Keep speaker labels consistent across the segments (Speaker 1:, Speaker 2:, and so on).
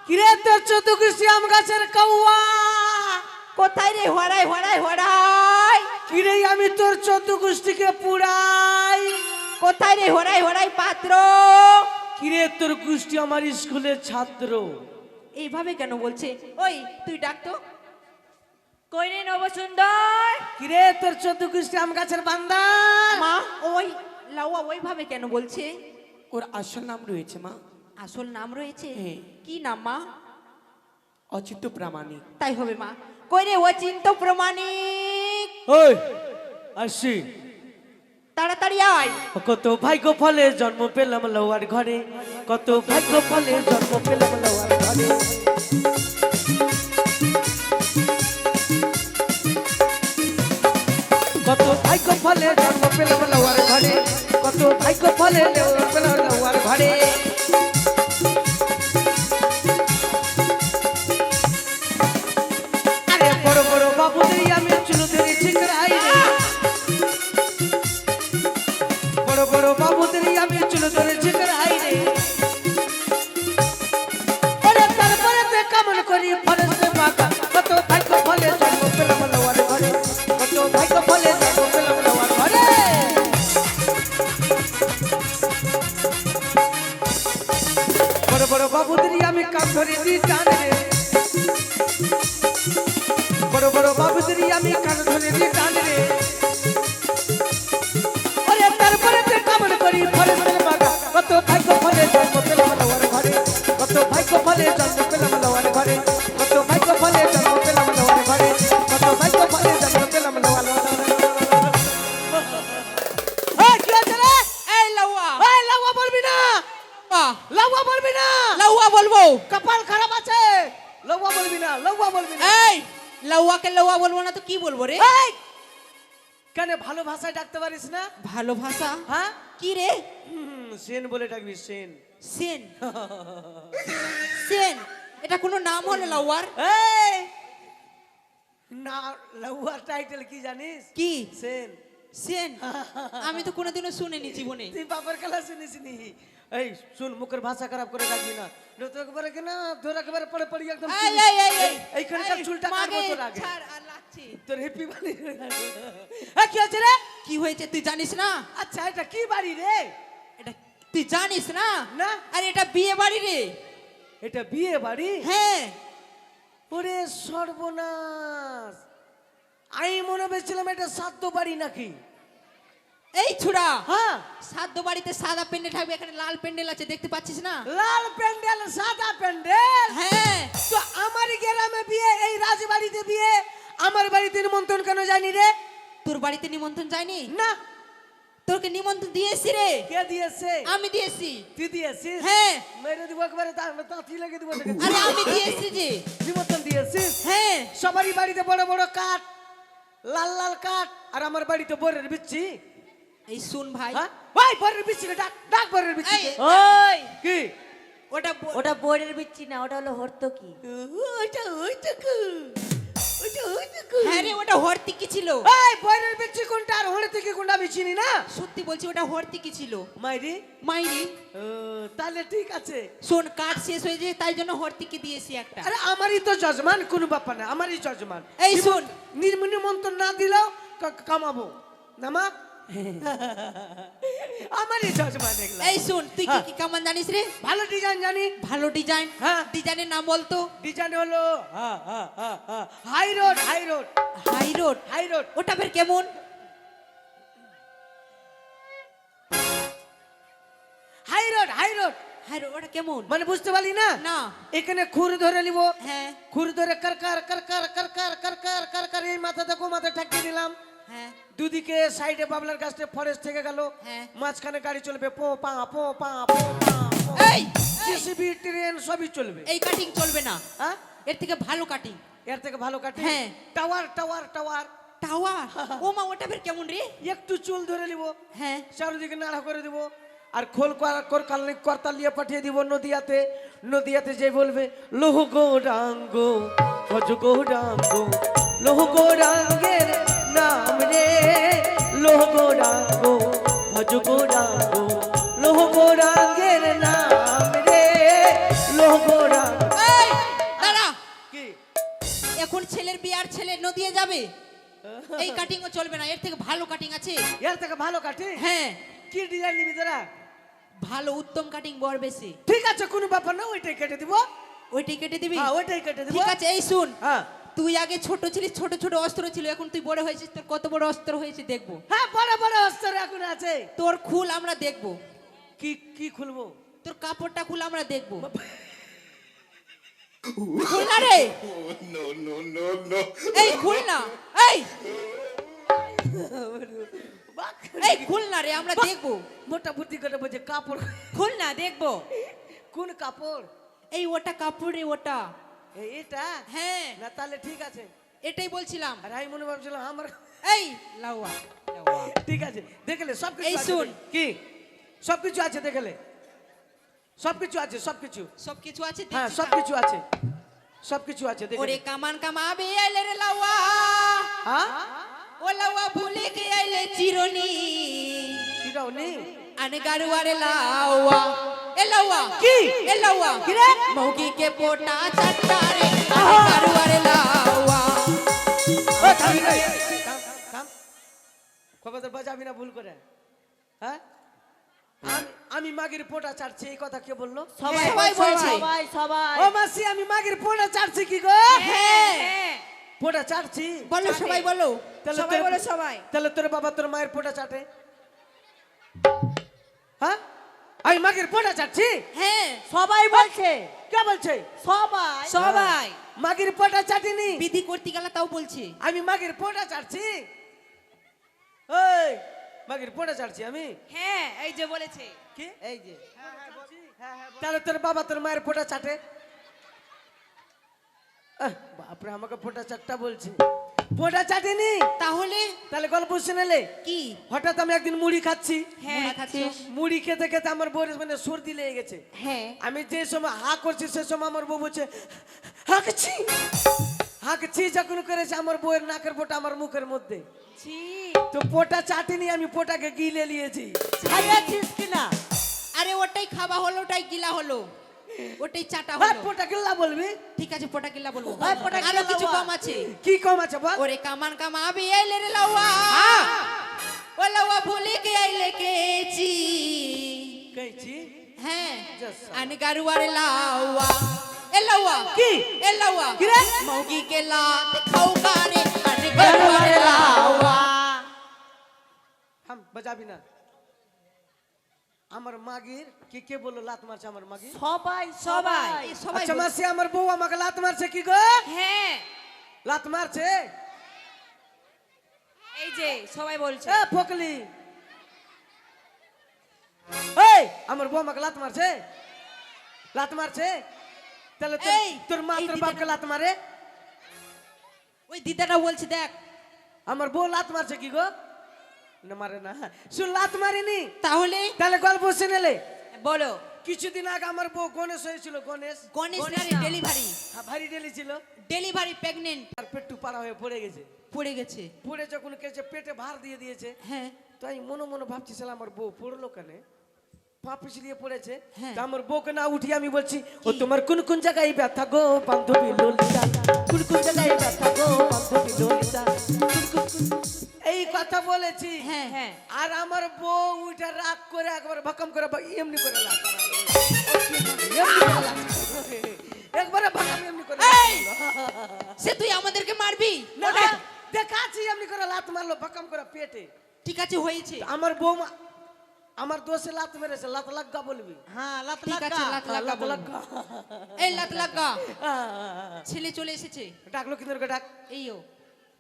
Speaker 1: কিরে তোর চোদ্দ কৃষ্টি আম গাছের কৌয়া
Speaker 2: কোথায় রে হড়াই হড়াই হড়াই?
Speaker 1: কিরে আমি তোর চোদ্দ গোষ্ঠীকে পুরাই।
Speaker 2: কোথায় রে হড়াই হড়াই পাত্র?
Speaker 1: কিরে তোর গোষ্ঠী আমার স্কুলের ছাত্র।
Speaker 2: এইভাবে কেন বলছে? ওই তুই ডাকতো কই রে নবসুন্দর?
Speaker 1: কিরে তোর চোদ্দ গোষ্ঠী আম গাছের বান্দা।
Speaker 2: মা ওই লাউয়া ওইভাবে কেন বলছে?
Speaker 1: ওর আসল নাম রয়েছে মা।
Speaker 2: আসল নাম রয়েছে?
Speaker 1: হ্যাঁ।
Speaker 2: কি নাম মা?
Speaker 1: অচিন্ত প্রামাণিক।
Speaker 2: তাই হবে মা। কই রে অচিন্ত প্রমাণিক?
Speaker 1: ওই আসি।
Speaker 2: তাড়াতাড়ি আয়।
Speaker 1: কত ভাগ্য ফলে জন্ম পেলাম লওয়ার ঘরে, কত ভাগ্য ফলে জন্ম পেলাম লওয়ার ঘরে। কত ভাগ্য ফলে জন্ম পেলাম লওয়ার ঘরে, কত ভাগ্য ফলে পেলাম লওয়ার ঘরে। আরে বড় বড় বাবুদের আমি চুল ধরে ঠিক রাই রে, বড় বড় বাবুদের আমি চুল ধরে ঠিক রাই রে। ওরে তারপরে তে কামন করি ফরেস্টে বাগা, কত ভাগ্য ফলে জন্ম পেলাম লওয়ার ঘরে, কত ভাগ্য ফলে জন্ম পেলাম লওয়ার ঘরে। বড় বড় বাবুদের আমি কাম ধরে দি টান রে, বড় বড় বাবুদের আমি কান ধরে দি টান রে। ওরে তারপরে তে কামন করি ফরেস্টের বাগা, কত ভাগ্য ফলে জন্ম পেলাম লওয়ার ঘরে, কত ভাগ্য ফলে জন্ম পেলাম লওয়ার ঘরে, কত ভাগ্য ফলে জন্ম পেলাম লওয়ার ঘরে, কত ভাগ্য ফলে জন্ম পেলাম লওয়ার ঘরে। এই কি হচ্ছে রে?
Speaker 2: এই লাউয়া।
Speaker 1: এই লাউয়া বলবি না, লাউয়া বলবি না,
Speaker 2: লাউয়া বলবো?
Speaker 1: কপাল খারাপ আছে। লাউয়া বলবি না, লাউয়া বলবি না।
Speaker 2: এই লাউয়াকে লাউয়া বলবো না তো কি বলবো রে?
Speaker 1: এই কেন ভালো ভাষায় ডাকতে পারিস না?
Speaker 2: ভালো ভাষা?
Speaker 1: হ্যাঁ
Speaker 2: কি রে?
Speaker 1: সেন বলে ডাকবি সেন।
Speaker 2: সেন? সেন এটা কোনো নাম হলো লাউয়ার?
Speaker 1: এই না, লাউয়ার টাইটেল কি জানিস?
Speaker 2: কি
Speaker 1: সেন।
Speaker 2: সেন? আমি তো কোনোদিনও শুনিনি জীবনে।
Speaker 1: তুই বাবার খেলা শুনিস নি? এই শুন, মুখের ভাষা খারাপ করে ডাকবি না, তো একবারে কেন তোর একবারে পড়ে পড়ি একদম।
Speaker 2: এই এই এই এই
Speaker 1: এইখানকার চুলটা কাটবো তোর আগে।
Speaker 2: ছাড় আর লাগছে।
Speaker 1: তোর হিপি বাড়ি। এই কি হচ্ছে রে?
Speaker 2: কি হয়েছে তুই জানিস না?
Speaker 1: আচ্ছা এটা কি বাড়ি রে?
Speaker 2: এটা তুই জানিস না?
Speaker 1: না।
Speaker 2: আরে এটা বিয়ে বাড়ি রে।
Speaker 1: এটা বিয়ে বাড়ি?
Speaker 2: হ্যাঁ।
Speaker 1: ওরে সর্বনাশ, আমি মনে করছিলাম এটা শ্রাদ্ধ বাড়ি নাকি।
Speaker 2: এই ছুড়া,
Speaker 1: হ্যাঁ
Speaker 2: সাদ্য বাড়িতে সাদা প্যান্ডেল থাকবে, এখানে লাল প্যান্ডেল আছে, দেখতে পাচ্ছিস না?
Speaker 1: লাল প্যান্ডেল সাদা প্যান্ডেল।
Speaker 2: হ্যাঁ।
Speaker 1: তো আমার গ্রামে বিয়ে, এই রাজবাড়িতে বিয়ে, আমার বাড়িতে নিমন্ত্রণ কেন জানি রে?
Speaker 2: তোর বাড়িতে নিমন্ত্রণ যায়নি?
Speaker 1: না।
Speaker 2: তোকে নিমন্ত্রণ দিয়েছি রে।
Speaker 1: কে দিয়েছে?
Speaker 2: আমি দিয়েছি।
Speaker 1: তুই দিয়েছিস?
Speaker 2: হ্যাঁ।
Speaker 1: মেরে দিব একবারে, তাঁতি লেগে দিব তোকে।
Speaker 2: আরে আমি দিয়েছি যে।
Speaker 1: নিমন্ত্রণ দিয়েছিস?
Speaker 2: হ্যাঁ।
Speaker 1: সবারই বাড়িতে বড় বড় কাঠ, লাল লাল কাঠ, আর আমার বাড়িতে বরের বিচ্ছি।
Speaker 2: এই শুন ভাই।
Speaker 1: হ্যাঁ ওই বরের বিচ্ছি ডাক, ডাক বরের বিচ্ছি।
Speaker 2: এই,
Speaker 3: ওই
Speaker 1: কি
Speaker 2: ওটা
Speaker 3: ওটা বোর্ডের বিচ্ছি না, ওটা হলো হর্তকি।
Speaker 1: ওইটা ওইটুকু, ওইটা ওইটুকু।
Speaker 2: হ্যাঁ রে, ওটা হর্তিকি ছিল।
Speaker 1: এই বরের বিচ্ছি কোনটা আর হলে থেকে কোনটা আমি চিনি না।
Speaker 2: সত্যি বলছি, ওটা হর্তিকি ছিল।
Speaker 1: মাইরি?
Speaker 2: মাইরি।
Speaker 1: তাহলে ঠিক আছে।
Speaker 2: শোন, কাঠ শেষ হয়ে যায়, তাই জন্য হর্তিকি দিয়েছি একটা।
Speaker 1: আরে আমারই তো যজমান, কোনো ব্যাপার না, আমারই যজমান।
Speaker 2: এই শোন,
Speaker 1: নিমন্ত্রণ না দিলেও কামাবো না মা। আমারই যজমান এগুলা।
Speaker 2: এই শোন, তুই কি কি কামান জানিস রে?
Speaker 1: ভালো ডিজাইন জানি।
Speaker 2: ভালো ডিজাইন?
Speaker 1: হ্যাঁ।
Speaker 2: ডিজাইনের নাম বলতো।
Speaker 1: ডিজাইন হলো high road, high road,
Speaker 2: high road?
Speaker 1: High road.
Speaker 2: ওটা ফের কেমন?
Speaker 1: High road, high road
Speaker 2: high road ওটা কেমন?
Speaker 1: মানে বুঝতে পারলি না?
Speaker 2: না।
Speaker 1: এখানে খুর ধরে নিব।
Speaker 2: হ্যাঁ
Speaker 1: খুর ধরে করকার করকার করকার করকার করকার এই মাথা দেখো, মাথা ঠাকিয়ে দিলাম।
Speaker 2: হ্যাঁ
Speaker 1: দুদিকে সাইডে বাবলার গাছটা ফরেস্ট থেকে গেল,
Speaker 2: হ্যাঁ।
Speaker 1: মাঝখানে গাড়ি চলবে পো পা পো পা পো পা।
Speaker 2: এই
Speaker 1: জেসিবি ট্রেন সবই চলবে।
Speaker 2: এই কাটিং চলবে না,
Speaker 1: হ্যাঁ
Speaker 2: এর থেকে ভালো কাটিং।
Speaker 1: এর থেকে ভালো কাটে।
Speaker 2: হ্যাঁ।
Speaker 1: Tower tower tower.
Speaker 2: টাওয়ার? ও মা, ওটা ফের কেমন রে?
Speaker 1: একটু চুল ধরে নিব,
Speaker 2: হ্যাঁ।
Speaker 1: চারিদিকে নাড়া করে দিব, আর খোল করতাল নিয়ে পাঠিয়ে দিব নদিয়াতে। নদিয়াতে যে বলবে লোহ গৌরাঙ্গ ভজ গৌরাঙ্গ, লোহ গৌরাঙ্গের নাম রে, লোহ গৌরাঙ্গ ভজ গৌরাঙ্গ, লোহ গৌরাঙ্গের নাম রে, লোহ গৌরাঙ্গ।
Speaker 2: নদিয়া যাবে এই কাটিংও চলবে না, এর থেকে ভালো কাটিং আছে।
Speaker 1: এর থেকে ভালো কাটে?
Speaker 2: হ্যাঁ,
Speaker 1: কি ডিজাইন নিবি তোরা?
Speaker 2: ভালো উত্তম কাটিং বড় বেশি।
Speaker 1: ঠিক আছে, কোনো ব্যাপার না, ওইটাই কেটে দিব।
Speaker 2: ওইটাই কেটে দিবি?
Speaker 1: হ্যাঁ, ওইটাই কেটে দিব।
Speaker 2: ঠিক আছে, এই শুন,
Speaker 1: হ্যাঁ
Speaker 2: তুই আগে ছোট ছিলিস, ছোট ছোট অস্ত্র ছিল, এখন তুই বড় হয়েছিস, তোর কত বড় অস্ত্র হয়েছে দেখবো।
Speaker 1: হ্যাঁ, বড় বড় অস্ত্র এখন আছে।
Speaker 2: তোর খুল আমরা দেখবো।
Speaker 1: কি কি খুলবো?
Speaker 2: তোর কাপড়টা খুল আমরা দেখবো। খুল না রে, এই খুল না, এই এই খুল না রে, আমরা দেখবো।
Speaker 1: মোটা বুদ্ধি করে বলছে কাপড়।
Speaker 2: খুল না, দেখবো।
Speaker 1: কোন কাপড়?
Speaker 2: এই ওটা কাপড় রে, ওটা।
Speaker 1: এটা?
Speaker 2: হ্যাঁ,
Speaker 1: না তাহলে ঠিক আছে।
Speaker 2: এটাই বলছিলাম।
Speaker 1: আর আমি মনে ভাবছিলাম আমার।
Speaker 2: এই লাউয়া লাউয়া।
Speaker 1: ঠিক আছে, দেখলে সবকিছু
Speaker 2: এই
Speaker 1: আছে।
Speaker 2: শুন।
Speaker 1: কি সবকিছু আছে? দেখলে সবকিছু আছে, সবকিছু।
Speaker 2: সবকিছু আছে,
Speaker 1: হ্যাঁ,
Speaker 2: দেখছি।
Speaker 1: সবকিছু আছে, সবকিছু আছে।
Speaker 2: ওরে
Speaker 1: দেখলে
Speaker 2: কামান কামাবে আইলে রে লাউয়া,
Speaker 1: হ্যাঁ,
Speaker 2: ও লাউয়া ভুলে কে আইলে চিরনি,
Speaker 1: কিটাও নি
Speaker 2: আনে গাড়ুয়ারে লাউয়া। এ লাউয়া
Speaker 1: কি?
Speaker 2: এ লাউয়া
Speaker 1: কি রে?
Speaker 2: মৌকি কে পোটা চাটারে, আনে গাড়ুয়ারে লাউয়া।
Speaker 1: ও থাম রে, থাম থাম। খবরদার বাজাবি না ভুল করে। হ্যাঁ, আমি মাগির পোটা চাটছি, এই কথা কে বললো?
Speaker 3: সবাই
Speaker 2: সবাই
Speaker 3: বলছে,
Speaker 2: বলছে।
Speaker 3: সবাই সবাই।
Speaker 1: ও মাসি, আমি মাগির পোটা চাটছি কি গো?
Speaker 2: হ্যাঁ,
Speaker 1: পোটা চাটছি।
Speaker 2: বলো সবাই বলো,
Speaker 1: তাহলে
Speaker 2: সবাই
Speaker 1: তোর-
Speaker 2: বলো সবাই।
Speaker 1: তাহলে তোর বাবা তোর মায়ের পোটা চাটে? হ্যাঁ, আমি মাগির পোটা চাটছি?
Speaker 2: হ্যাঁ,
Speaker 3: সবাই বলছে,
Speaker 1: কে বলছে?
Speaker 3: সবাই।
Speaker 2: সবাই
Speaker 1: মাগির পোটা চাটিনি,
Speaker 2: বিধি করতে গেলে তাও বলছে।
Speaker 1: আমি মাগির পোটা চাটছি। ওই মাগির পোটা চাটছি আমি?
Speaker 2: হ্যাঁ, এই যে বলেছে।
Speaker 1: কি?
Speaker 3: এই যে
Speaker 1: তাহলে তোর বাবা তোর মায়ের পোটা চাটে? বাপরে, আমাকে পোটা চাটটা বলছে, পোটা চাটেনি।
Speaker 2: তাহলে
Speaker 1: তাহলে গল্প শুনেলে
Speaker 2: কি?
Speaker 1: হঠাৎ আমি একদিন মুড়ি খাচ্ছি।
Speaker 2: হ্যাঁ, খাচ্ছিস।
Speaker 1: মুড়ি খেতে খেতে আমার বউয়ের মানে সর্দি লেগে গেছে।
Speaker 2: হ্যাঁ,
Speaker 1: আমি যে সময় হা করছি সে সময় আমার বউ বলছে হাঁকছি। হাঁকছি যখন করেছে আমার বউয়ের নাকের পোটা আমার মুখের মধ্যে।
Speaker 2: ছি।
Speaker 1: তো পোটা চাটিনি, আমি পোটাকে গিলে নিয়েছি।
Speaker 3: খাইয়াছিস কিনা?
Speaker 2: আরে ওটাই খাওয়া হলো, ওটাই গিলা হলো, ওটাই চাটা
Speaker 1: ভাই,
Speaker 2: হলো।
Speaker 1: পোটা গিল্লা বলবি?
Speaker 2: ঠিক আছে, পোটা গিলা বলবো।
Speaker 3: ভাই, পোটা
Speaker 2: আরো
Speaker 3: গিলা
Speaker 2: কিছু
Speaker 3: লাউয়া।
Speaker 2: কম আছে।
Speaker 1: কি কম আছে বল?
Speaker 2: ওরে কামান কামাবে আইলে রে লাউয়া, ও লাউয়া ভুলে কে আইলে কেছি।
Speaker 1: কইছি
Speaker 2: হ্যাঁ,
Speaker 1: Just
Speaker 2: আনে গারুয়ারে লাউয়া। এ লাউয়া
Speaker 1: কি?
Speaker 2: এ লাউয়া
Speaker 1: কি রে?
Speaker 2: মৌগি কে লাত খাও গারে, আনে গারুয়ারে লাউয়া।
Speaker 1: হাম বাজাবি না। আমার মাগির কি কে বললো লাত মারছে আমার মাগি?
Speaker 3: সবাই
Speaker 2: সবাই
Speaker 3: সবাই।
Speaker 2: সবাই
Speaker 1: আচ্ছা
Speaker 2: বলছে।
Speaker 1: মাসি, আমার বউ আমাকে লাত মারছে কি গো?
Speaker 2: হ্যাঁ,
Speaker 1: লাত মারছে?
Speaker 2: এই যে সবাই বলছে।
Speaker 1: এ ফকলি, এই আমার বউ আমাকে লাত মারছে? লাত মারছে? তাহলে
Speaker 2: এই,
Speaker 1: তোর মা
Speaker 2: এই
Speaker 1: তোর
Speaker 2: দিদাটা-
Speaker 1: বাপকে লাত মারে?
Speaker 2: ওই দিদাটা বলছে, দেখ।
Speaker 1: আমার বউ লাত মারছে কি গো? না মারে না। শুন, লাত মারিনি।
Speaker 2: তাহলে
Speaker 1: তাহলে গল্প শুনেলে
Speaker 2: বলো।
Speaker 1: কিছুদিন আগে আমার বউ গণেশ হয়েছিল। গণেশ
Speaker 2: গণেশ ডেলিভারি,
Speaker 1: ভারী ডেলি ছিল,
Speaker 2: ডেলিভারি প্রেগনেন্ট
Speaker 1: আর পেট্টু পাড়া হয়ে পড়ে গেছে।
Speaker 2: পড়ে গেছে।
Speaker 1: পড়ে যখন কেছে পেটে ভার দিয়ে দিয়েছে।
Speaker 2: হ্যাঁ,
Speaker 1: তো আমি মনে মনে ভাবছিলাম আমার বউ পড়লো কেন, পা পিছলিয়ে পড়েছে।
Speaker 2: হ্যাঁ।
Speaker 1: তা আমার বউকে না উঠিয়ে আমি বলছি, ও তোমার কোন কোন জায়গায় ব্যথা গো বান্ধবী ললিতা, কোন কোন জায়গায় ব্যথা গো বান্ধবী ললিতা, এই কথা বলেছি।
Speaker 2: হ্যাঁ, হ্যাঁ।
Speaker 1: আর আমার বউ উঠে রাগ করে একবার ভকম করে এমনি করে লাথ মারলো। এমনি করে লাথ মারলো। একবারে ভকম এমনি করে লাথ
Speaker 2: এই!
Speaker 1: মারলো।
Speaker 2: সে তুই আমাদেরকে মারবি?
Speaker 1: না, দেখাচ্ছি এমনি করে লাথ মারলো ভকম করে পেটে।
Speaker 2: ঠিক আছে, হয়েছে।
Speaker 1: আমার বউ আমার দোষে লাত মেরেছে, লাত লাগা বলবি?
Speaker 3: হ্যাঁ, লাত
Speaker 2: ঠিক আছে,
Speaker 3: লাগা।
Speaker 2: লাত লাগা
Speaker 1: লাত
Speaker 2: বলবো।
Speaker 1: লাগা।
Speaker 2: এই লাত লাগা।
Speaker 1: আহ,
Speaker 2: ছেলে চলে এসেছে।
Speaker 1: ডাকলো কিন্দরকে ডাক।
Speaker 2: এইও,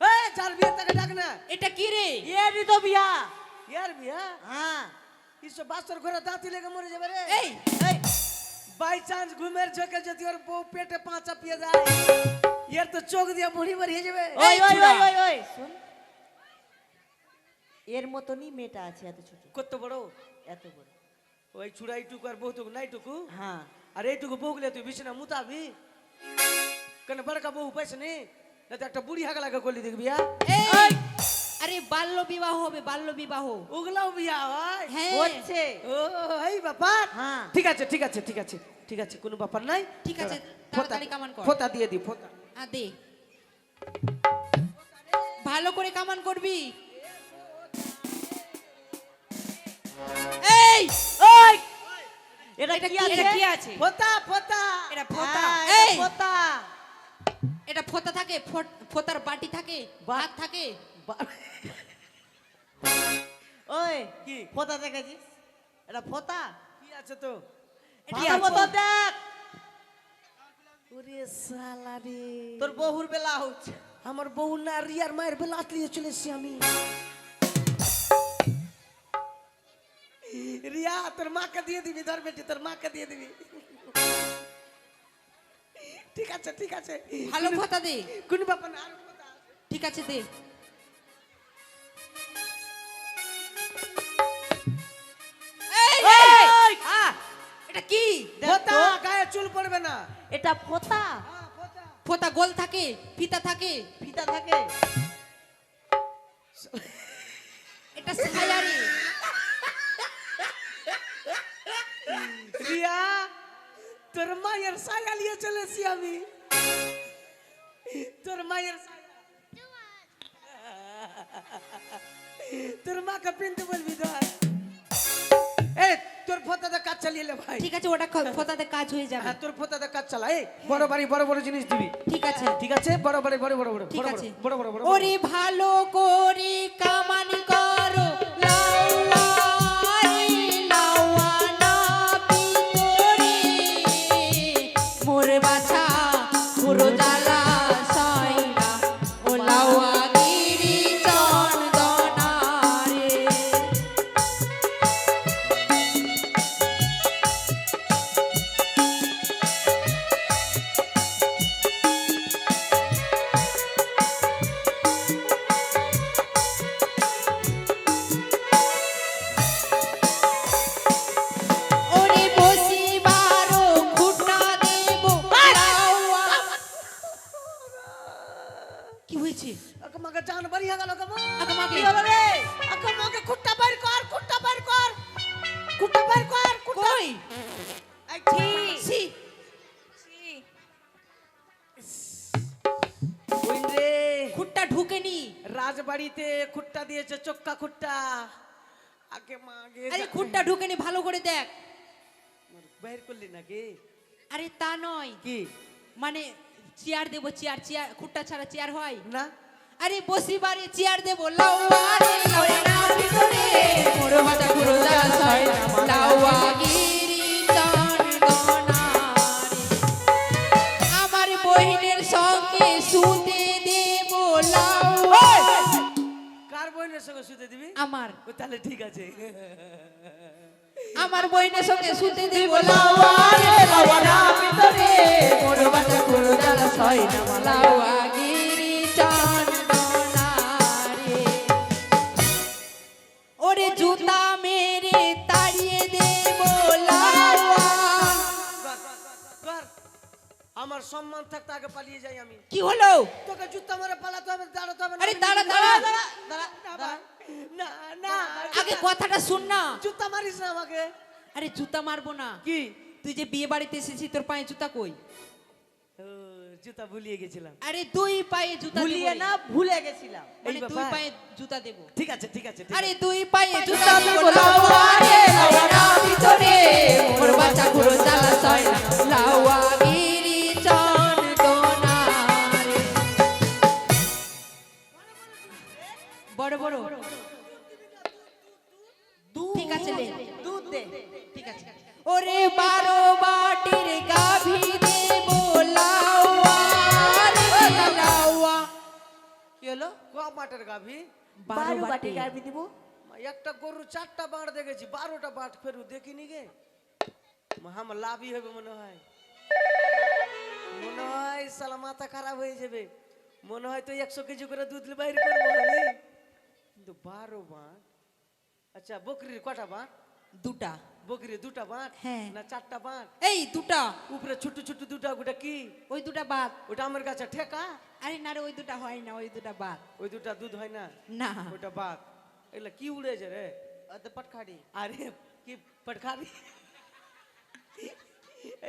Speaker 1: এই চার বিয়ে তাকে ডাক না।
Speaker 2: এটা কি রে?
Speaker 3: এরই তো বিয়া।
Speaker 1: ইয়ার বিয়া?
Speaker 3: হ্যাঁ।
Speaker 1: ইসব বাস্তর ঘরে দাঁতি লেগে মরে যাবে রে।
Speaker 2: এই
Speaker 3: এই
Speaker 1: বাই চান্স ঘুমের চোখে যদি ওর বউ পেটে পা চাপিয়ে যায়, এর তো চোখ দিয়ে মুড়ি মারিয়ে যাবে।
Speaker 3: ওই ওই
Speaker 2: চূড়া।
Speaker 3: ওই ওই ওই শুন, এর মতনই মেয়েটা আছে, এত ছোট,
Speaker 1: কত বড়?
Speaker 3: এত বড়।
Speaker 1: ওই চুড়াইটুকু আর বহুটুকু নাইটুকু,
Speaker 3: হ্যাঁ।
Speaker 1: আর এইটুকু বউগুলো তুই বিছানা মুতাবি কেন? বড়কা বউ পাইছে নি, না তো একটা বুড়ি হাগা লাগা করলি দেখবি।
Speaker 2: এই, আরে বাল্য বিবাহ হবে, বাল্য বিবাহ।
Speaker 1: ওগুলাও বিয়া হয়?
Speaker 2: হ্যাঁ,
Speaker 3: হচ্ছে।
Speaker 1: ও এই ব্যাপার।
Speaker 3: হ্যাঁ।
Speaker 1: ঠিক আছে ঠিক আছে ঠিক আছে ঠিক আছে, কোনো ব্যাপার নাই।
Speaker 2: ঠিক আছে,
Speaker 1: ফোঁতা-
Speaker 2: তাড়াতাড়ি কামান কর।
Speaker 1: ফোঁতা দিয়ে দি, ফোঁতা।
Speaker 2: দে। ভালো করে কামান করবি। এই
Speaker 3: ওই এটা
Speaker 2: এটা
Speaker 3: কি
Speaker 2: কি-
Speaker 3: আছে?
Speaker 2: এটা কি আছে?
Speaker 1: ফোতা ফোতা
Speaker 2: এটা ফোঁতা।
Speaker 3: হ্যাঁ,
Speaker 2: এই
Speaker 3: এটা ফোঁতা।
Speaker 2: এটা ফোঁতা থাকে, ফোঁতার বাটি থাকে, ভাগ থাকে।
Speaker 3: ওই
Speaker 1: কি?
Speaker 3: ফোঁতা দেখেছিস? এটা ফোঁতা।
Speaker 1: কি আছে তো?
Speaker 2: এটা
Speaker 3: ভালো
Speaker 2: কি
Speaker 3: মতো
Speaker 2: আছে?
Speaker 3: দেখ।
Speaker 1: ওরে শালা রে,
Speaker 3: তোর বহুর বেলা হচ্ছে।
Speaker 1: আমার বউ না রিয়ার মায়ের বেলা আতলিয়ে চলে এসেছি আমি। রিয়া তোর মাকে দিয়ে দিবি, ধর বেটি তোর মাকে দিয়ে দিবি। ঠিক আছে ঠিক আছে,
Speaker 2: ভালো ফোঁতা দে।
Speaker 1: কোন ব্যাপার না, আরো ফোঁতা আছে।
Speaker 2: ঠিক আছে দে। এই, এই,
Speaker 3: ওই!
Speaker 2: এটা কি?
Speaker 3: দেখ
Speaker 1: ফোঁতা,
Speaker 3: তো।
Speaker 1: গায়ে চুল পড়বে না।
Speaker 3: এটা ফোঁতা।
Speaker 1: হ্যাঁ, ফোঁতা।
Speaker 2: ফোঁতা গোল থাকে, ফিতা থাকে।
Speaker 3: ফিতা থাকে।
Speaker 2: এটা ছায়া রে।
Speaker 1: রিয়া তোর মায়ের ছায়া নিয়ে চলে এসেছি আমি, তোর মায়ের ছায়া। তোর মাকে পিনতে বলবি ধর। এই তোর ফোঁতাতে কাজ চালিয়ে লে ভাই।
Speaker 2: ঠিক আছে, ওটা ফোঁতাতে কাজ হয়ে যাবে।
Speaker 1: হ্যাঁ তোর ফোঁতাতে কাজ চালা। এই বড় বাড়ি বড় বড় জিনিস দিবি।
Speaker 2: ঠিক আছে,
Speaker 1: ঠিক আছে, বড় বাড়ি বড় বড় বড়
Speaker 2: ঠিক
Speaker 1: বড়
Speaker 2: আছে।
Speaker 1: বড় বড় বড়।
Speaker 2: ওরে ভালো করে কামানি করো, লাউয়া রে লাউয়া না পিতরে, মোর বাছা পুরো জ্বালা সাইনা, ও লাউয়া গিরি চন্দনা রে। ওরে বসিবারো খুঁটা দেব লাউয়া। কি হয়েছে?
Speaker 1: আকে মাকে জান বাড়িয়ে গেল কে মা।
Speaker 2: আগে মাকে।
Speaker 1: কি হলো রে? আকে মাকে খুঁটটা বের কর, খুঁটটা বের কর, খুঁটটা বের কর, খুঁটটা।
Speaker 2: কই?
Speaker 1: এই
Speaker 2: ছি।
Speaker 1: ওই রে
Speaker 2: খুঁটটা ঢুকেনি।
Speaker 1: রাজবাড়িতে খুঁটটা দিয়েছে, চক্কা খুঁটটা। আগে মা আগে
Speaker 2: আরে খুঁটটা ঢুকেনি, ভালো করে দেখ।
Speaker 1: বের করলি নাকি?
Speaker 2: আরে তা নয়,
Speaker 1: কি
Speaker 2: মানে চেয়ার দেবো, চেয়ার চেয়ার খুঁটটা ছাড়া চেয়ার হয়?
Speaker 1: না?
Speaker 2: আরে বসিবারে চেয়ার দেবো, লাউয়া রে লাউয়া না ভিতরে, মোর মাথা পুরো জ্বালা সাইনা, লাউয়া গিরি চন্দনা রে। আমার বহিনের সঙ্গে শুতে দেব লাউয়া।
Speaker 1: কার বোনের সঙ্গে শুতে দিবি?
Speaker 2: আমার
Speaker 1: ও তাহলে ঠিক আছে।
Speaker 2: আমার বহিনের সঙ্গে শুতে দেব লাউয়া রে লাউয়া না ভিতরে, মোর মাথা পুরো জ্বালা সাইনা, লাউয়া গিরি চন্দনা রে। ওরে জুতা মেরে তাড়িয়ে দেব লাউয়া।
Speaker 1: কর, কর। আমার সম্মান থাকতে আগে পালিয়ে যাই আমি।
Speaker 2: কি হলো?
Speaker 1: তোকে জুতা মেরে পালাতে হবে, দাঁড়াতে হবে না।
Speaker 2: আরে দাঁড়া দাঁড়া,
Speaker 1: দাঁড়া, না না
Speaker 2: আগে কথাটা শুন না।
Speaker 1: জুতা মারিস না আমাকে।
Speaker 2: আরে জুতা মারবো না।
Speaker 1: কি?
Speaker 2: তুই যে বিয়ে বাড়িতে এসেছিস, তোর পায়ে জুতা কই?
Speaker 1: ও, জুতা ভুলিয়ে গেছিলাম।
Speaker 2: আরে দুই পায়ে জুতা দেবো
Speaker 3: ভুলিয়ে
Speaker 2: রে।
Speaker 3: না, ভুলে গেছিলাম।
Speaker 2: মানে
Speaker 1: এই
Speaker 2: দুই
Speaker 1: ব্যাপার।
Speaker 2: পায়ে জুতা দেবো।
Speaker 1: ঠিক আছে ঠিক আছে ঠিক
Speaker 2: আরে
Speaker 1: আছে।
Speaker 2: দুই পায়ে জুতা দেবো লাউয়া রে লাউয়া না ভিতরে, মোর বাচ্চা পুরো জ্বালা সাইনা, লাউয়া গিরি চন্দনা রে। বড় বড় ঠিক আছে লে।
Speaker 3: দুধ দে।
Speaker 2: ঠিক আছে। ওরে 12 বাটির গাভী দেব লাউয়া রে লাউয়া।
Speaker 1: কি হলো? ক মাঠের গাভী?
Speaker 3: 12 বাটি গাবি দিব।
Speaker 1: একটা গরু 4টা বাঁট দেখেছি, 12টা বাঁট ফেরু দেখিনি গে। আমার লাভই হবে মনে হয়। মনে হয় সালা মাথা খারাপ হয়ে যাবে। মনে হয় তো 100 কেজি করে দুধ বাইর করবো আমি। কিন্তু 12 বাঁট। আচ্ছা বকরির কটা বাঁট?
Speaker 2: দুটা।
Speaker 1: বকরির 2টা বাঁট
Speaker 2: হ্যাঁ।
Speaker 1: না 4টা বাঁট?
Speaker 2: এই দুটা।
Speaker 1: উপরে ছোট ছোট 2টা, ওটা কি?
Speaker 2: ওই দুটা বাদ।
Speaker 1: ওটা আমার কাছে ঠেকা।
Speaker 2: আরে না রে, ওই দুটা হয় না, ওই দুটা বাদ।
Speaker 1: ওই 2টা দুধ হয় না,
Speaker 2: না
Speaker 1: ওটা বাদ। এগুলা কি উড়েছে রে?
Speaker 3: ওতে পটখাড়ি।
Speaker 1: আরে কি পটখারি?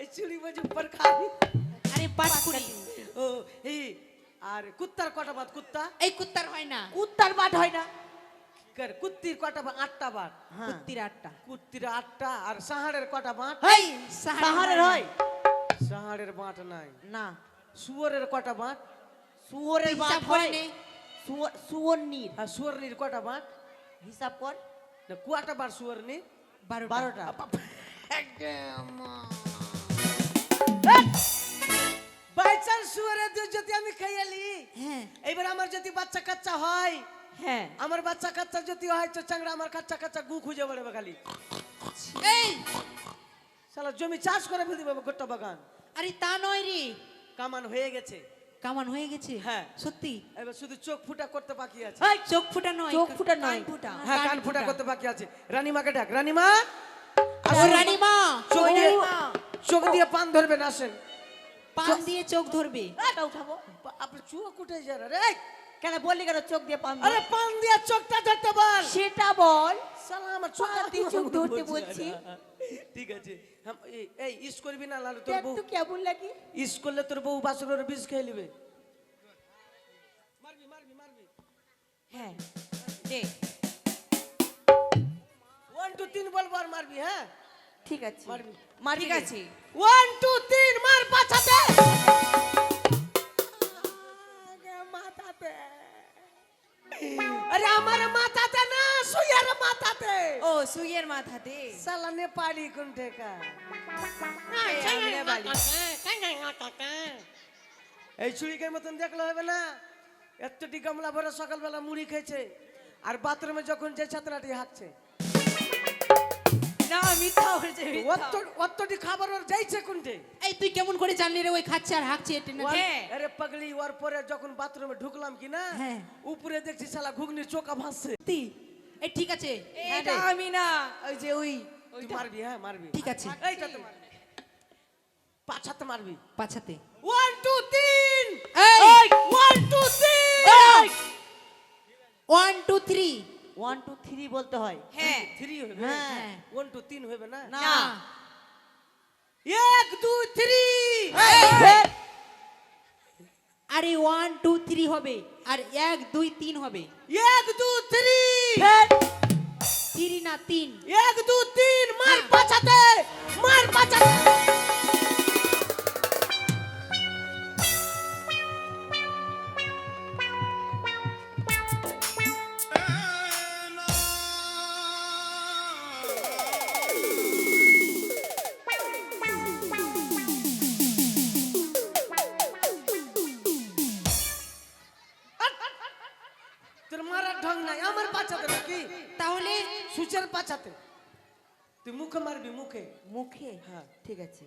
Speaker 1: এই চুড়ি বাজু পটখারি।
Speaker 2: আরে পাটকুড়ি।
Speaker 1: ও এই আর কুত্তার কটা বাট কুত্তা
Speaker 2: এই কুত্তার হয় না,
Speaker 3: কুত্তার বাট হয় না।
Speaker 1: কুত্তির কটা বাট 8টা বাট
Speaker 3: হ্যাঁ।
Speaker 2: কুত্তির 8টা।
Speaker 1: কুত্তির 8টা আর সাহাড়ের কটা বাট
Speaker 3: হেই,
Speaker 2: সাহারের
Speaker 3: সাহারের হয়
Speaker 1: সাহাড়ের বাট নাই
Speaker 3: না।
Speaker 1: শুয়োরের কটা বাট
Speaker 3: শুয়োরের বাট
Speaker 2: হিসাব করে
Speaker 3: হয়
Speaker 2: নে।
Speaker 3: শুয়োরনির
Speaker 1: আর শুয়োরনির কটা বাট
Speaker 3: হিসাব কর।
Speaker 1: না কুয়াটা বার শুয়োরনি
Speaker 3: 12টা।
Speaker 1: বাই চান্স শুয়োরের দুধ যদি আমি খাইয়ালি
Speaker 2: হ্যাঁ
Speaker 1: এইবার আমার যদি বাচ্চা কাচ্চা হয়
Speaker 3: হ্যাঁ,
Speaker 1: আমার বাচ্চা কাচ্চা যদি হয় তো চাংড়া আমার কাচ্চা কাচ্চা গু খুঁজে বেড়াবে খালি
Speaker 2: এই
Speaker 1: শালা জমি চাষ করে ফেলতে পারবে গোটা বাগান
Speaker 2: আরে তা নয় রে,
Speaker 1: কামান হয়ে গেছে
Speaker 2: কামান হয়ে গেছে।
Speaker 1: হ্যাঁ।
Speaker 2: সত্যি
Speaker 1: এবার শুধু চোখ ফুটা করতে বাকি আছে
Speaker 3: হেই,
Speaker 2: চোখ ফুটা নয়,
Speaker 3: চোখ ফুটা
Speaker 2: কান
Speaker 3: নয়।
Speaker 2: ফুটা।
Speaker 1: হ্যাঁ কান ফুটা করতে বাকি আছে রানীমাকে ডাক রানীমা
Speaker 2: ও
Speaker 1: আসুন।
Speaker 2: রানীমা,
Speaker 1: চোখ
Speaker 2: ও
Speaker 1: দিয়ে
Speaker 2: রানীমা,
Speaker 1: চোখ দিয়ে পান ধরবেন আসেন
Speaker 2: পান দিয়ে চোখ ধরবে।
Speaker 3: এটা উঠাবো।
Speaker 1: আপনি চোখ উঠে যান রে
Speaker 3: কেন বললি কেন চোখ দিয়ে পান
Speaker 1: আরে পান দিয়ে চোখটা ধরতে বল
Speaker 3: সেটা বল।
Speaker 1: শালা আমার
Speaker 3: পান দিয়ে চোখ ধরতে
Speaker 1: বলছি
Speaker 3: বলছি।
Speaker 1: না। ঠিক আছে এই ইস করবি না লালু তোর
Speaker 3: দেখ
Speaker 1: বউ
Speaker 3: তো কেমন লাগে।
Speaker 1: ইস করলে তোর বউ বাসরের বিষ খেয়ে নেবে
Speaker 2: হ্যাঁ দে।
Speaker 1: 1 2 3 বলবো আর মারবি হ্যাঁ
Speaker 3: ঠিক আছে
Speaker 1: মারবি
Speaker 3: মারবি
Speaker 2: ঠিক
Speaker 3: রে।
Speaker 2: আছে
Speaker 1: 1 2 3 মার পাছাতে মাথাতে আরে আমার মাথাতে না সুইয়ার মাথাতে
Speaker 2: ও সুইয়ের মাথাতে।
Speaker 1: শালা নেপালি কোন ঠেকা এই চুরিকের মতন দেখলে হবে না এতটি গামলা ভরে সকালবেলা মুড়ি খেয়েছে আর বাথরুমে যখন যে ছাত্রাটি হাঁকছে
Speaker 2: না মিথ্যা হয়েছে,
Speaker 1: অতটি খাবার ওর যাইছে কোনটে
Speaker 2: এই তুই কেমন করে জানলি রে ওই খাচ্ছে আর হাঁকছে এটা না? হ্যাঁ
Speaker 1: আরে পাগলি ওর পরে যখন বাথরুমে ঢুকলাম কি না
Speaker 2: হ্যাঁ।
Speaker 1: উপরে দেখছি শালা ঘুগনির চোকা ভাসছে
Speaker 2: সত্যি? এই ঠিক আছে,
Speaker 3: এটা আমি না, ওই যে ওই
Speaker 1: তুই মারবি হ্যাঁ মারবি
Speaker 2: ঠিক আছে।
Speaker 1: এইটা তো মারবি পাছাতে মারবি
Speaker 2: পাছাতে
Speaker 1: 1 2 3
Speaker 2: এই
Speaker 1: 1 2 3
Speaker 2: 1 2 3
Speaker 3: 1 2 3 বলতে হয়।
Speaker 2: হ্যাঁ
Speaker 1: 3 হবে
Speaker 3: হ্যাঁ।
Speaker 1: 1 2 3 হবে না
Speaker 3: না।
Speaker 1: 1 2 3
Speaker 3: এই,
Speaker 2: আরে 1 2 3 হবে আর 1 2 3 হবে।
Speaker 1: 1 2 3
Speaker 3: ফের।
Speaker 2: 3 না 3।
Speaker 1: 1 2 3 মার পাছাতে মার পাছাতে তোর মারার ঢং নাই আমার পাছাতে নাকি
Speaker 2: তাহলে
Speaker 1: সুচের পাছাতে তুই মুখে মারবি মুখে
Speaker 3: মুখে
Speaker 1: হ্যাঁ।
Speaker 3: ঠিক আছে।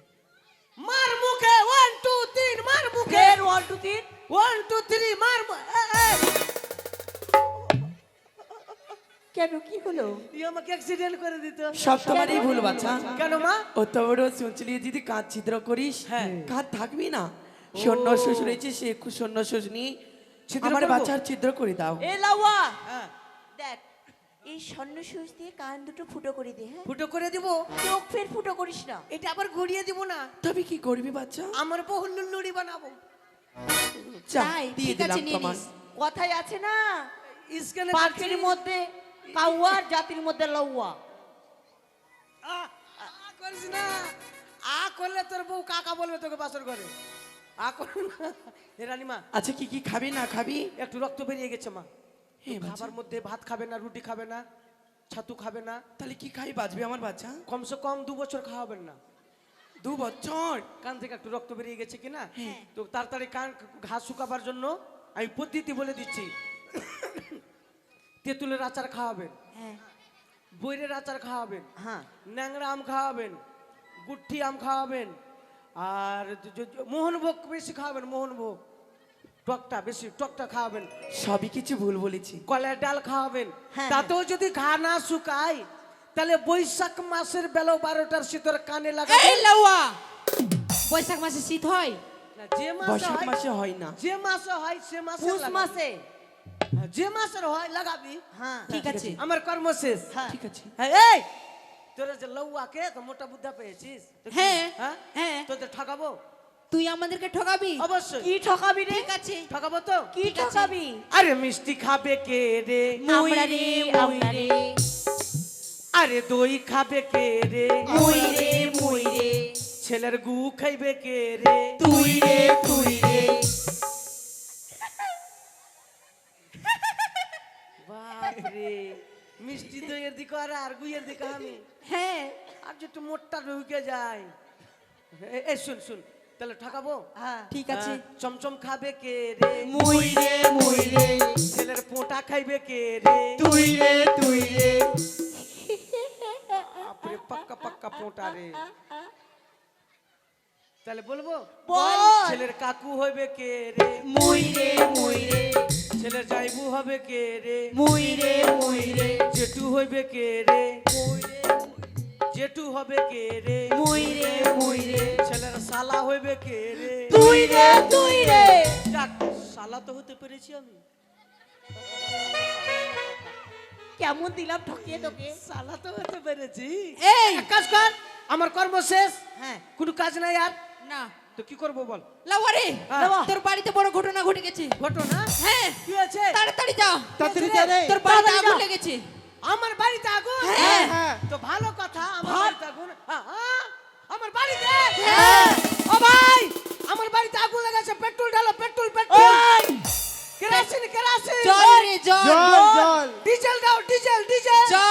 Speaker 1: মার মুখে 1 2 3 মার মুখে
Speaker 3: ফের 1 2 3
Speaker 1: 1 2 3 মার
Speaker 3: কেন কি হলো?
Speaker 1: তুই আমাকে অ্যাক্সিডেন্ট করে দিত
Speaker 4: সব তোমারই ভুল বাচ্চা
Speaker 1: কেন মা
Speaker 4: অত বড় চুঁচলি যদি কাঁধ ছিদ্র করিস
Speaker 1: হ্যাঁ।
Speaker 4: কাঁধ থাকবি না সৈন্য শ্বশুর হয়েছে সে সৈন্য শ্বশুর নিয়ে
Speaker 1: ছিদ্র
Speaker 4: আমার
Speaker 1: করবো?
Speaker 4: বাচ্চার ছিদ্র করে দাও
Speaker 3: এ লাউয়া
Speaker 1: হ্যাঁ
Speaker 3: দেখ, এই স্বর্ণ সুচ দিয়ে কান দুটো ফুটো করে দে। হ্যাঁ,
Speaker 1: ফুটো করে দিব
Speaker 3: চোখ ফের ফুটো করিস না।
Speaker 1: এটা আবার ঘুরিয়ে দিব না
Speaker 4: তবে কি করবি বাচ্চা
Speaker 1: আমার বহু লুল্লুড়ি বানাবো
Speaker 4: যা,
Speaker 2: তাই,
Speaker 4: দিয়ে
Speaker 2: ঠিক আছে,
Speaker 4: দিলাম
Speaker 2: নিয়ে
Speaker 4: তোমার
Speaker 2: নিস।
Speaker 3: কথাই আছে না,
Speaker 1: স্ক্যানে
Speaker 3: পাখির মধ্যে কাউয়া, জাতির মধ্যে লাউয়া।
Speaker 1: করিস না আ করলে তোর বউ কাকা বলবে তোকে বাসর করে আ কর না হে রানীমা
Speaker 4: আচ্ছা কি কি খাবি না খাবি
Speaker 1: একটু রক্ত বেরিয়ে গেছে মা
Speaker 4: হে বাচ্চা,
Speaker 1: খাবার মধ্যে ভাত খাবে না রুটি খাবে না ছাতু খাবে না
Speaker 4: তাহলে কি খাই বাঁচবে আমার বাচ্চা
Speaker 1: কমসে কম 2 বছর খাওয়াবেন না
Speaker 4: 2 বছর
Speaker 1: কান থেকে একটু রক্ত বেরিয়ে গেছে কিনা তো তাড়াতাড়ি কান ঘাস শুকাবার জন্য আমি পদ্ধতি বলে দিচ্ছি তেঁতুলের আচার খাওয়াবেন
Speaker 3: হ্যাঁ
Speaker 1: বৈরের আচার খাওয়াবেন
Speaker 3: হ্যাঁ
Speaker 1: ন্যাংরা আম খাওয়াবেন গুঠি আম খাওয়াবেন আর মোহনভোগ বেশি খাওয়াবেন মোহনভোগ টকটা বেশি টকটা খাওয়াবেন
Speaker 4: সবই কিছু ভুল বলেছি
Speaker 1: কলের ডাল খাওয়াবেন
Speaker 3: হ্যাঁ,
Speaker 1: তাতেও যদি ঘা না শুকায় তাহলে বৈশাখ মাসের বেলা 12টার শীতর কানে লাগাবেন
Speaker 2: এই লাউয়া, বৈশাখ মাসে শীত হয়?
Speaker 1: না, যে মাসে
Speaker 4: বৈশাখ
Speaker 1: হয়
Speaker 4: মাসে হয় না
Speaker 1: যে মাসে হয় সে মাসে
Speaker 3: পুষ
Speaker 1: লাগাবি।
Speaker 3: মাসে।
Speaker 1: যে মাসের হয় লাগাবি
Speaker 3: হ্যাঁ
Speaker 2: ঠিক আছে।
Speaker 1: আমার কর্ম শেষ
Speaker 3: হ্যাঁ।
Speaker 4: ঠিক আছে
Speaker 1: হ্যাঁ, এই তোরা যে লউয়াকে তো মোটা বুদ্ধা পেয়েছিস তো কি?
Speaker 2: হ্যাঁ,
Speaker 1: হ্যাঁ
Speaker 2: হ্যাঁ।
Speaker 1: তোদের ঠকাবো
Speaker 2: তুই আমাদেরকে ঠকাবি?
Speaker 1: অবশ্যই।
Speaker 3: কি ঠকাবি রে?
Speaker 2: ঠিক আছে।
Speaker 1: ঠকাবো তো?
Speaker 3: কি
Speaker 2: ঠিক আছে।
Speaker 3: ঠকাবি?
Speaker 1: আরে মিষ্টি খাবে কে রে?
Speaker 3: আমরা রে, আমরা রে।
Speaker 1: আরে দই খাবে কে রে?
Speaker 3: মুই রে, মুই রে।
Speaker 1: ছেলের গু খাইবে কে রে?
Speaker 3: তুই রে, তুই রে।
Speaker 1: বাপরে, মিষ্টি দইয়ের দিকে আর গুইয়ের দিকে আমি।
Speaker 3: হ্যাঁ,
Speaker 1: আর যে একটু মোটটা ঢুকে যায়। এই শুন শুন, তাহলে ঠকাবো?
Speaker 3: হ্যাঁ।
Speaker 2: ঠিক আছে।
Speaker 1: চমচম খাবে কে রে?
Speaker 3: মুই রে, মুই রে।
Speaker 1: ছেলের পোঁটা খাইবে কে রে?
Speaker 3: তুই রে, তুই রে।
Speaker 1: বাপরে, পাক্কা পাক্কা পোঁটা রে। তাহলে বলবো?
Speaker 3: বল।
Speaker 1: ছেলের কাকু হবে কে রে?
Speaker 3: মুই রে, মুই রে।
Speaker 1: ছেলের জাইবু হবে কে রে?
Speaker 3: মুই রে, মুই রে।
Speaker 1: জেঠু হইবে কে রে? জেঠু হবে কে রে?
Speaker 3: মুই রে, মুই রে।
Speaker 1: ছেলের শালা হইবে কে রে?
Speaker 3: তুই রে, তুই রে।
Speaker 1: যাক, শালা তো হতে পেরেছি আমি।
Speaker 3: কেমন দিলাম ঠকিয়ে তোকে?
Speaker 1: শালা তো হতে পেরেছি।
Speaker 2: এই
Speaker 1: এক কাজ কর, আমার কর্ম শেষ।
Speaker 2: হ্যাঁ
Speaker 1: কোনো কাজ নাই আর,
Speaker 2: না
Speaker 1: তো কি করবো বল?
Speaker 2: লাউয়ারে
Speaker 1: হ্যাঁ।
Speaker 2: তোর বাড়িতে বড় ঘটনা ঘটে গেছে।
Speaker 1: ঘটনা?
Speaker 2: হ্যাঁ
Speaker 1: কি হয়েছে?
Speaker 2: তাড়াতাড়ি যা।
Speaker 1: তাড়াতাড়ি যা রে।
Speaker 2: তোর বাড়িতে
Speaker 1: তাড়াতাড়ি
Speaker 2: আগুন
Speaker 1: যা।
Speaker 2: লেগেছে।
Speaker 1: আমার বাড়িতে আগুন?
Speaker 2: হ্যাঁ।
Speaker 1: তো ভালো কথা, আমার বাড়িতে আগুন। আমার বাড়িতে?
Speaker 2: হ্যাঁ।
Speaker 1: ও ভাই, আমার বাড়িতে আগুন লেগেছে। পেট্রোল ঢালো, পেট্রোল, পেট্রোল। Kerosene, kerosene.
Speaker 2: জল রে জল।
Speaker 1: ডিজেল দাও, ডিজেল, ডিজেল।
Speaker 2: জল